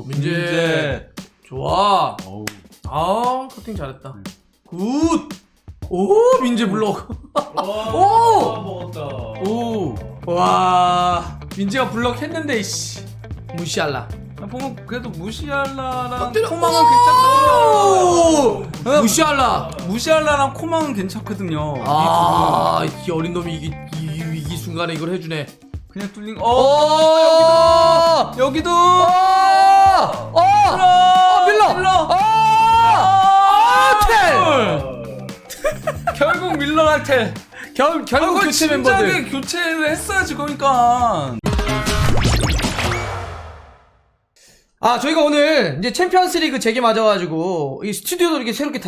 민재. 좋아. 어우. 아, 커팅 잘했다. 굿. 오, 민재 블록. 오! 먹었다. 오. 와. 민재가 블록 했는데 씨. 무시할라. 보면 그래도 무시할라랑 때려. 코망은 오! 괜찮거든요. 무시할라. 무시할라랑 코망은 괜찮거든요. 아, 이 어린 놈이 이 위기 순간에 이걸 해주네. 그냥 뚫린. 여기도. 밀러. 텔. 결국 밀러랑 텔. 결국 교체 멤버들. 진작에 교체를 했어야지 그러니까. 아, 저희가 오늘 이제 챔피언스 리그 재개 맞아가지고 이 스튜디오도 이렇게 새롭게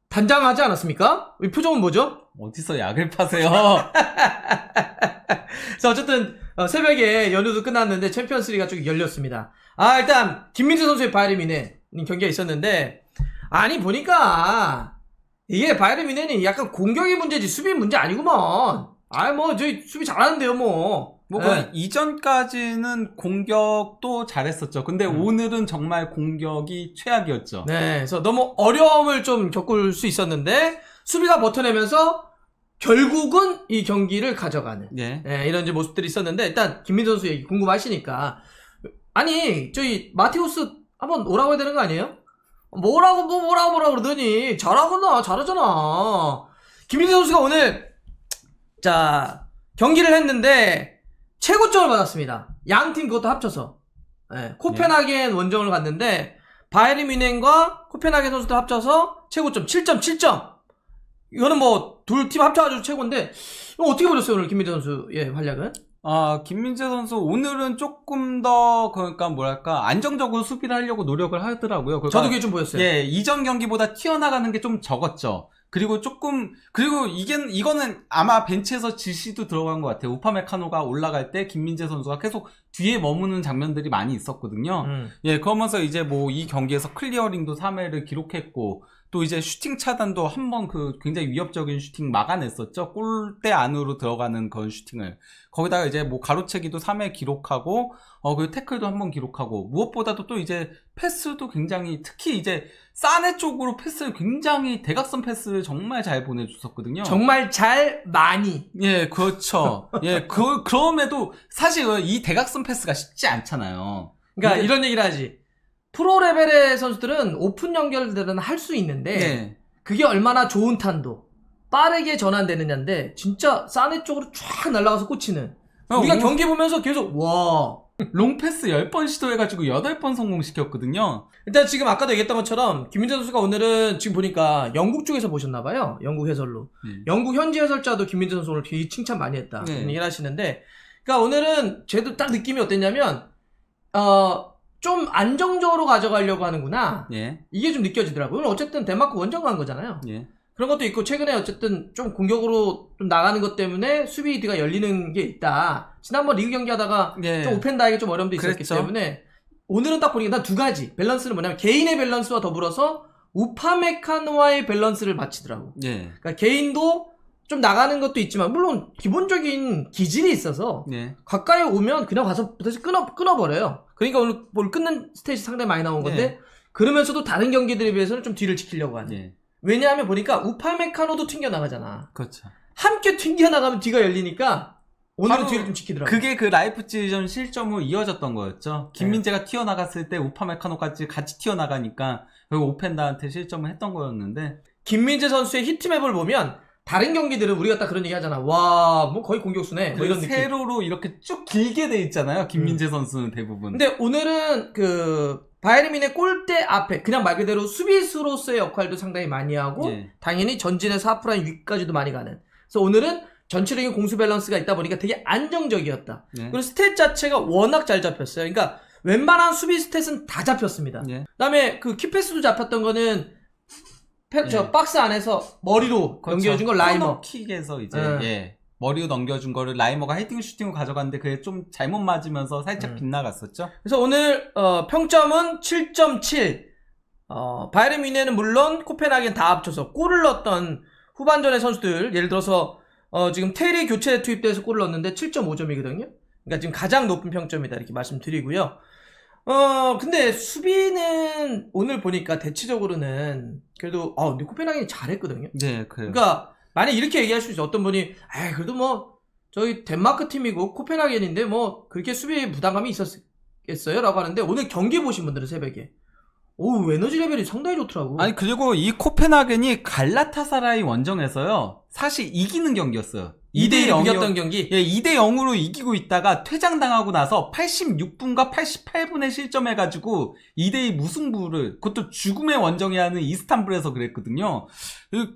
단장하지 않았습니까? 이 표정은 뭐죠? 어디서 약을 파세요? 그래서 어쨌든 새벽에 연휴도 끝났는데 챔피언스 리그가 쭉 열렸습니다. 아, 일단 김민재 선수의 바이에른 뮌헨 경기가 있었는데, 아니 보니까 이게 바이에른 뮌헨이 약간 공격의 문제지 수비 문제 아니구먼. 아, 뭐 저희 수비 잘하는데요 뭐. 그 이전까지는 공격도 잘했었죠. 근데 오늘은 정말 공격이 최악이었죠. 네, 그래서 너무 어려움을 좀 겪을 수 있었는데 수비가 버텨내면서 결국은 이 경기를 가져가는 이런 이제 모습들이 있었는데, 일단 김민재 선수 얘기 궁금하시니까, 아니 저희 마테우스 한번 오라고 해야 되는 거 아니에요? 뭐라고 그러더니 잘하잖아. 김민재 선수가 오늘 자 경기를 했는데 최고점을 받았습니다. 양팀 그것도 합쳐서. 코펜하겐 원정을 갔는데 바이에른 뮌헨과 코펜하겐 선수들 합쳐서 최고점 7.7점. 이거는 뭐 둘 팀 합쳐가지고 최고인데, 이거 어떻게 보셨어요 오늘 김민재 선수의 활약은? 김민재 선수 오늘은 조금 더 그러니까 뭐랄까 안정적으로 수비를 하려고 노력을 하더라고요. 그러니까 저도 그게 좀 보였어요. 예, 이전 경기보다 튀어나가는 게 좀 적었죠. 그리고 이거는 아마 벤치에서 지시도 들어간 것 같아요. 우파메카노가 올라갈 때 김민재 선수가 계속 뒤에 머무는 장면들이 많이 있었거든요. 예, 그러면서 이제 뭐 이 경기에서 클리어링도 3회를 기록했고, 또 이제 슈팅 차단도 한번 굉장히 위협적인 슈팅 막아냈었죠. 골대 안으로 들어가는 그런 슈팅을. 거기다가 이제 뭐 가로채기도 3회 기록하고, 그리고 태클도 한번 기록하고, 무엇보다도 또 이제 패스도 굉장히, 특히 이제 사네 쪽으로 패스를 굉장히 대각선 패스를 정말 잘 보내줬었거든요. 정말 많이. 예, 그렇죠. 예, 그럼에도 사실 이 대각선 패스가 쉽지 않잖아요. 그러니까 이런 얘기를 하지. 프로 레벨의 선수들은 오픈 연결들은 할 수 있는데 그게 얼마나 좋은 탄도 빠르게 전환되느냐인데, 진짜 사네 쪽으로 쫙 날아가서 꽂히는. 우리가 경기 보면서 계속 와, 롱패스 10번 시도해가지고 8번 성공시켰거든요. 일단 지금 아까도 얘기했던 것처럼 김민재 선수가 오늘은 지금 보니까 영국 쪽에서 보셨나봐요. 영국 해설로. 영국 현지 해설자도 김민재 선수 오늘 되게 칭찬 많이 했다 이런 얘기를 하시는데, 그러니까 오늘은 쟤도 딱 느낌이 어땠냐면 좀 안정적으로 가져가려고 하는구나. 이게 좀 느껴지더라고요. 오늘 어쨌든 덴마크 원정 간 거잖아요. 그런 것도 있고, 최근에 어쨌든 좀 공격으로 좀 나가는 것 때문에 수비가 열리는 게 있다. 지난번 리그 경기 하다가 좀 오펜다에게 좀 어려움도 있었기 때문에, 오늘은 딱 보니까 난 두 가지 밸런스는 뭐냐면 개인의 밸런스와 더불어서 우파메카노와의 밸런스를 맞추더라고. 그러니까 개인도 좀 나가는 것도 있지만, 물론 기본적인 기질이 있어서 가까이 오면 그냥 가서 다시 끊어버려요. 그러니까 오늘 볼 끊는 스탯이 상당히 많이 나온 건데, 그러면서도 다른 경기들에 비해서는 좀 뒤를 지키려고 하는. 왜냐하면 보니까 우파메카노도 튕겨나가잖아. 그렇죠. 함께 튕겨나가면 뒤가 열리니까 오늘은 뒤를 좀 지키더라고. 그게 그 라이프치히전 실점으로 이어졌던 거였죠. 김민재가 튀어나갔을 때 우파메카노까지 같이 튀어나가니까 결국 오펜다한테 실점을 했던 거였는데, 김민재 선수의 히트맵을 보면 다른 경기들은 우리가 딱 그런 얘기 하잖아. 와, 뭐 거의 공격수네. 뭐 이런 느낌. 세로로 이렇게 쭉 길게 돼 있잖아요. 김민재 선수는 대부분. 근데 오늘은 바이에른 뮌헨 골대 앞에 그냥 말 그대로 수비수로서의 역할도 상당히 많이 하고, 당연히 전진에서 하프라인 위까지도 많이 가는. 그래서 오늘은 전체적인 공수 밸런스가 있다 보니까 되게 안정적이었다. 그리고 스탯 자체가 워낙 잘 잡혔어요. 그러니까 웬만한 수비 스탯은 다 잡혔습니다. 그다음에 키패스도 잡혔던 거는 저 박스 안에서 머리로 넘겨준 걸 라이머. 킥에서 이제 머리로 넘겨준 거를 라이머가 헤딩 슈팅으로 가져갔는데 그게 좀 잘못 맞으면서 살짝 빗나갔었죠. 그래서 오늘 평점은 7.7. 바이에른 뮌헨은 물론 코펜하겐 다 합쳐서 골을 넣었던 후반전의 선수들, 예를 들어서 지금 테리 교체 투입돼서 골을 넣었는데 7.5점이거든요. 그러니까 지금 가장 높은 평점이다 이렇게 말씀드리고요. 근데 수비는 오늘 보니까 대체적으로는 그래도 근데 코펜하겐이 잘했거든요. 네, 그래요. 그러니까 만약 이렇게 얘기할 수 있어. 어떤 분이 그래도 뭐 저희 덴마크 팀이고 코펜하겐인데 뭐 그렇게 수비에 부담감이 있었겠어요? 라고 하는데 오늘 경기 보신 분들은 새벽에 에너지 레벨이 상당히 좋더라고. 아니, 그리고 이 코펜하겐이 갈라타사라이 원정에서요, 사실 이기는 경기였어요. 2대1 이겼던 경기? 예, 2대0으로 이기고 있다가 퇴장당하고 나서 86분과 88분에 실점해가지고 2대2 무승부를, 그것도 죽음의 원정이 하는 이스탄불에서 그랬거든요.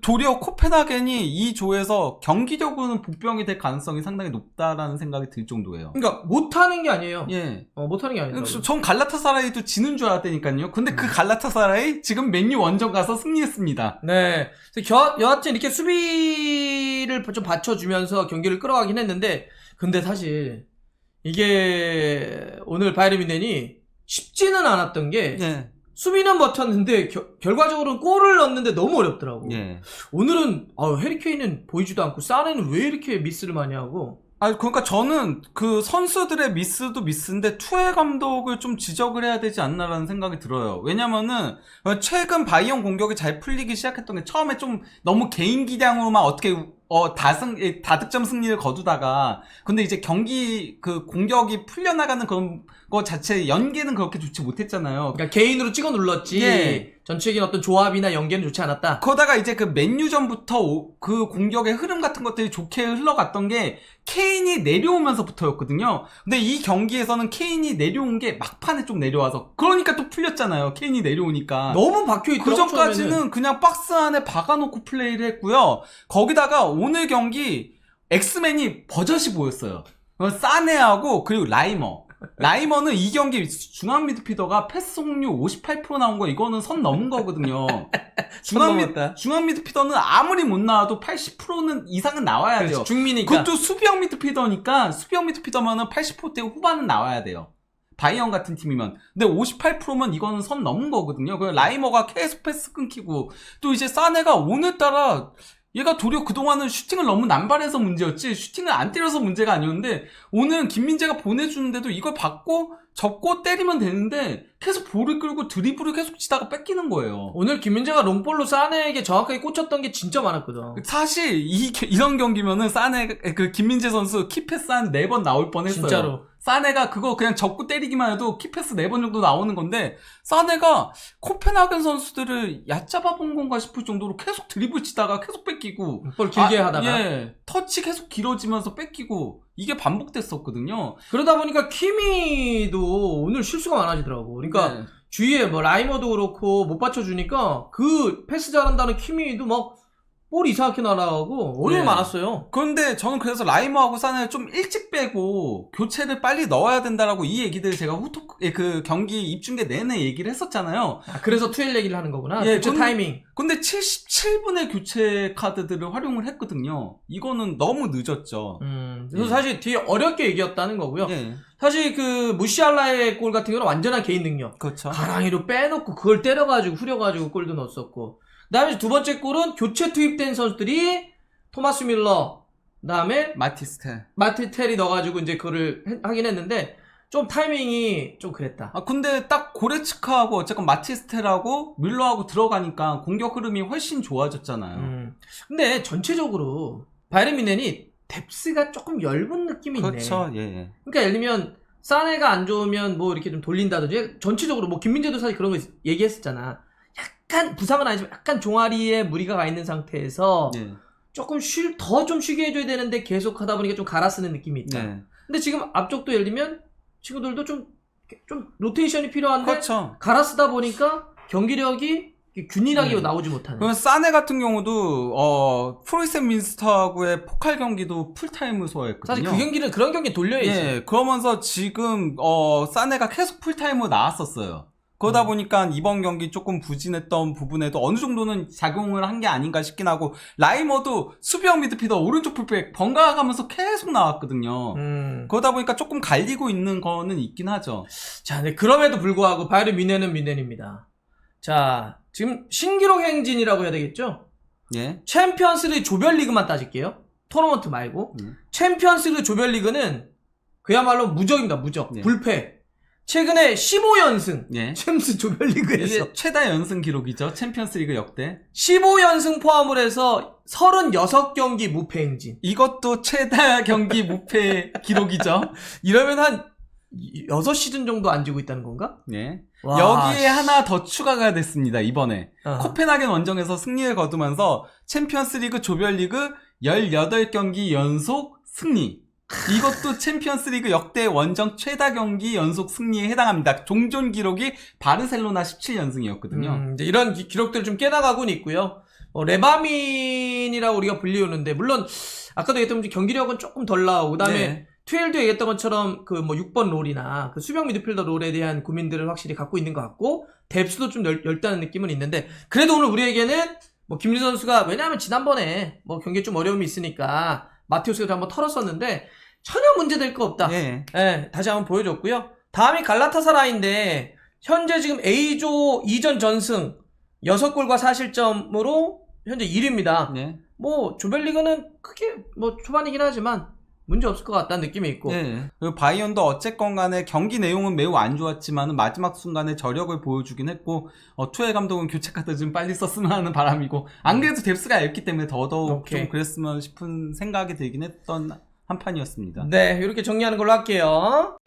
도리어 코펜하겐이 이 조에서 경기력으로는 복병이 될 가능성이 상당히 높다라는 생각이 들 정도예요. 그러니까 못하는 게 아니에요. 예. 못하는 게 아니에요. 전 갈라타사라이도 지는 줄 알았다니까요. 근데 그 갈라타사라이 지금 맨유 원정 가서 승리했습니다. 네. 여하튼 이렇게 수비를 좀 받쳐주면서 경기를 끌어가긴 했는데, 근데 사실 이게 오늘 바이에른 뮌헨이 쉽지는 않았던 게, 예. 수비는 버텼는데 결과적으로는 골을 넣는데 너무 어렵더라고. 예. 오늘은 해리 케인은 보이지도 않고 사네는 왜 이렇게 미스를 많이 하고. 그러니까 저는 그 선수들의 미스도 미스인데 투엘 감독을 좀 지적을 해야 되지 않나라는 생각이 들어요. 왜냐면은 최근 바이언 공격이 잘 풀리기 시작했던 게 처음에 좀 너무 개인 기량으로만 어떻게 다득점 승리를 거두다가, 근데 이제 경기 그 공격이 풀려나가는 그런 거 자체 연계는 그렇게 좋지 못했잖아요. 그러니까 개인으로 찍어 눌렀지. 예. 전체적인 어떤 조합이나 연계는 좋지 않았다. 그러다가 이제 그 맨유전부터 그 공격의 흐름 같은 것들이 좋게 흘러갔던 게 케인이 내려오면서부터였거든요. 근데 이 경기에서는 케인이 내려온 게 막판에 좀 내려와서, 그러니까 또 풀렸잖아요. 케인이 내려오니까. 너무 박혀있더라고. 그 전까지는 그냥 박스 안에 박아놓고 플레이를 했고요. 거기다가 오늘 경기 엑스맨이 버젓이 보였어요. 사네하고 그리고 라이머는 이 경기 중앙 미드필더가 패스 속률 58% 나온 거, 이거는 선 넘은 거거든요. 중앙 미드필더는 아무리 못 나와도 80%는 이상은 나와야 돼요. 중미니까. 그것도 수비형 미드필더니까, 수비형 미드필더면은 80%대 후반은 나와야 돼요. 바이언 같은 팀이면. 근데 58%면 이거는 선 넘은 거거든요. 그래서 라이머가 계속 패스 끊기고, 또 이제 사네가 오늘따라 얘가 도리어 그동안은 슈팅을 너무 남발해서 문제였지 슈팅을 안 때려서 문제가 아니었는데, 오늘은 김민재가 보내주는데도 이걸 받고 접고 때리면 되는데 계속 볼을 끌고 드리블을 계속 치다가 뺏기는 거예요. 오늘 김민재가 롱볼로 사네에게 정확하게 꽂혔던 게 진짜 많았거든. 사실 이런 경기면은 김민재 선수 키패스 한 4번 나올 뻔했어요. 진짜로. 사네가 그거 그냥 접고 때리기만 해도 키패스 4번 정도 나오는 건데, 사네가 코펜하겐 선수들을 얕잡아 본 건가 싶을 정도로 계속 드리블 치다가 계속 뺏기고, 볼 길게 하다가. 예, 터치 계속 길어지면서 뺏기고, 이게 반복됐었거든요. 그러다 보니까 키미도 오늘 실수가 많아지더라고. 그러니까 네. 주위에 뭐 라이머도 그렇고 못 받쳐주니까 그 패스 잘한다는 키미도 막 볼 이상하게 날아가고 어려움이 많았어요. 그런데 저는 그래서 라이머하고 사네를 좀 일찍 빼고 교체를 빨리 넣어야 된다라고 이 얘기들 제가 그 경기 입중계 내내 얘기를 했었잖아요. 그래서 투엘 얘기를 하는 거구나. 예, 교체 타이밍. 근데 77분의 교체 카드들을 활용을 했거든요. 이거는 너무 늦었죠. 그래서 사실 뒤에 어렵게 얘기했다는 거고요. 예. 사실 그 무시알라의 골 같은 경우는 완전한 개인 능력. 그렇죠. 가랑이로 빼놓고 그걸 때려가지고 후려가지고 골도 넣었었고. 그다음에 두 번째 골은 교체 투입된 선수들이 토마스 밀러, 그다음에 마티스텔이 넣어가지고 이제 그거를 하긴 했는데 좀 타이밍이 좀 그랬다. 근데 딱 고레츠카하고 어쨌건 마티스텔하고 밀러하고 들어가니까 공격 흐름이 훨씬 좋아졌잖아요. 근데 전체적으로 바이에른 뮌헨이 뎁스가 조금 엷은 느낌이 있네. 그렇죠. 예. 그러니까 예를 들면 사네가 안 좋으면 뭐 이렇게 좀 돌린다든지, 전체적으로 뭐 김민재도 사실 그런 거 얘기했었잖아. 약간 부상은 아니지만 약간 종아리에 무리가 가 있는 상태에서 조금 더 좀 쉬게 해줘야 되는데 계속 하다 보니까 좀 갈아 쓰는 느낌이 있다. 근데 지금 앞쪽도 예를 들면 친구들도 좀 로테이션이 필요한데 그렇죠. 갈아 쓰다 보니까 경기력이 균일하게 나오지 못하는. 그럼 사네 같은 경우도 프로이센 민스터하고의 포칼 경기도 풀타임을 소화했거든요. 사실 그 경기는 그런 경기 돌려야지. 예, 그러면서 지금 사네가 계속 풀타임으로 나왔었어요. 그러다 보니까 이번 경기 조금 부진했던 부분에도 어느 정도는 작용을 한 게 아닌가 싶긴 하고, 라이머도 수비형 미드필더 오른쪽 풀백 번갈아 가면서 계속 나왔거든요. 그러다 보니까 조금 갈리고 있는 거는 있긴 하죠. 자, 근데 그럼에도 불구하고 바이에른 뮌헨은 뮌헨입니다. 자, 지금 신기록 행진이라고 해야 되겠죠? 예. 챔피언스리그 조별리그만 따질게요. 토너먼트 말고. 챔피언스리그 조별리그는 그야말로 무적입니다. 무적. 예. 불패. 최근에 15연승. 예. 챔스 조별리그에서. 이게 최다 연승 기록이죠. 챔피언스리그 역대. 15연승 포함을 해서 36경기 무패 행진. 이것도 최다 경기 무패 기록이죠. 이러면 한 6시즌 정도 안 지고 있다는 건가? 예. 와, 여기에 하나 더 추가가 됐습니다. 이번에. 코펜하겐 원정에서 승리를 거두면서 챔피언스리그 조별리그 18경기 연속 승리. 이것도 챔피언스리그 역대 원정 최다 경기 연속 승리에 해당합니다. 종전 기록이 바르셀로나 17연승이었거든요. 이제 이런 기록들을 좀 깨나가고는 있고요. 레바민이라고 우리가 불리우는데 물론 아까도 얘기했던 경기력은 조금 덜 나오고 그다음에 네. 투엘도 얘기했던 것처럼 그 뭐 6번 롤이나 그 수비형 미드필더 롤에 대한 고민들을 확실히 갖고 있는 것 같고 뎁스도 좀 열다는 느낌은 있는데 그래도 오늘 우리에게는 뭐 김민재 선수가 왜냐하면 지난번에 뭐 경기에 좀 어려움이 있으니까 마테우스가 한번 털었었는데 전혀 문제될 거 없다. 예. 예, 다시 한번 보여줬고요. 다음이 갈라타사라인데 현재 지금 A조 2전 전승 6골과 4실점으로 현재 1위입니다. 네. 뭐 조별리그는 크게 뭐 초반이긴 하지만 문제 없을 것 같다는 느낌이 있고. 네. 그리고 바이언도 어쨌건 간에 경기 내용은 매우 안 좋았지만 마지막 순간에 저력을 보여주긴 했고 투엘 감독은 교체 카드 좀 빨리 썼으면 하는 바람이고 안 그래도 뎁스가 얇기 때문에 더더욱 오케이. 좀 그랬으면 싶은 생각이 들긴 했던 한 판이었습니다. 네, 이렇게 정리하는 걸로 할게요.